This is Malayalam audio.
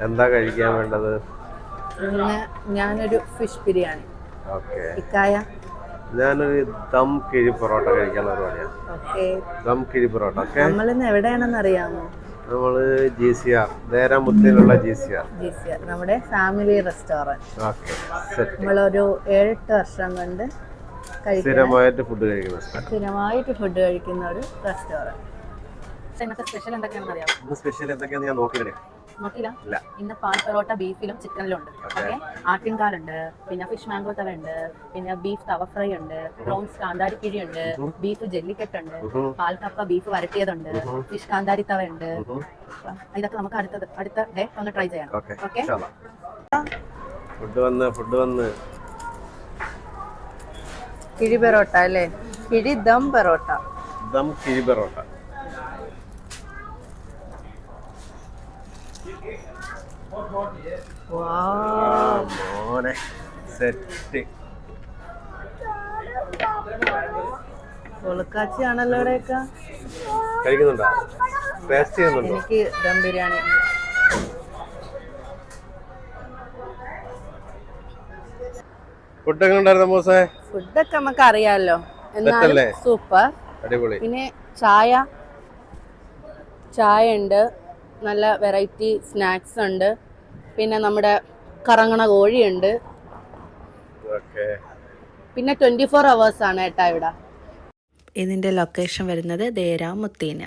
എന്താ കഴിക്കാൻ വേണ്ടത്? ഞാനൊരു ഫിഷ് ബിരിയാണി. ഓക്കെ. ഇക്കായ? ഞാനൊരു ദം കിഴി പൊറോട്ട കഴിക്കാനുള്ള പരിപാടിയാണ്. ഓക്കെ. ദം കിഴി പൊറോട്ട. ഓക്കെ. നമ്മളിന്ന് എവിടെയാണെന്ന് അറിയാമോ? നമ്മള് GCR, ദേരാമുത്തിലുള്ള GCR. നമ്മുടെ ഫാമിലി റെസ്റ്റോറന്റ്. ഓക്കെ. സെറ്റ്. നമ്മളൊരു 7-8 വർഷം കൊണ്ട് സ്ഥിരമായിട്ട് ഫുഡ് കഴിക്കുന്ന ഒരു റെസ്റ്റോറന്റ്. ഇന്നത്തെ സ്പെഷ്യൽ എന്തൊക്കെയാണെന്ന് അറിയാമോ? സ്പെഷ്യൽ എന്തൊക്കെയാണെന്ന് ഞാൻ നോക്കിയില്ല. ഇന്ന് പാൽ പൊറോട്ട ബീഫിലും ചിക്കനിലും ഉണ്ട്. ഓക്കെ. ആട്ടിൻകാലുണ്ട്, പിന്നെ ഫിഷ് മാംഗോ തവ ഉണ്ട്, പിന്നെ ബീഫ് തവ ഫ്രൈ ഉണ്ട്, പ്രോൺസ് കാന്താരി കിഴി ഉണ്ട്, ബീഫ് ജെല്ലിക്കെട്ട് ഉണ്ട്, പാൽ കപ്പ ബീഫ് വരട്ടിയതുണ്ട്, ഫിഷ് കാന്താരി തവ ഉണ്ട്. ഇതൊക്കെ നമുക്ക് അടുത്ത ഡേ ഒന്ന് ട്രൈ ചെയ്യണം. ഓക്കെ. ഫുഡ് വന്ന് കിഴി പൊറോട്ട അല്ലേ? കിഴി ദം പൊറോട്ട. ദം കിഴി പൊറോട്ട. മോനെ സെറ്റ്. പൊളക്കാച്ചിയാണല്ലോ ഇവിടെയൊക്കെ. കഴിക്കുന്നുണ്ടോ? ടേസ്റ്റ് ചെയ്യുന്നുണ്ടോ? എനിക്ക് ദം ബിരിയാണി. ഫുഡൊക്കെ ഉണ്ടായിരുന്നു മോസേ? ഫുഡൊക്കെ നമുക്ക് അറിയാലോ, എന്നാലും സൂപ്പർ. അടിപൊളി. പിന്നെ ചായ ഉണ്ട്, നല്ല വെറൈറ്റി സ്നാക്സ് ഉണ്ട്, പിന്നെ നമ്മുടെ കറങ്ങണ കോഴിയുണ്ട്, പിന്നെ 24 hours ആണ് കേട്ടാ ഇവിടെ. ഇതിന്റെ ലൊക്കേഷൻ വരുന്നത് ദേരാമുത്തീന.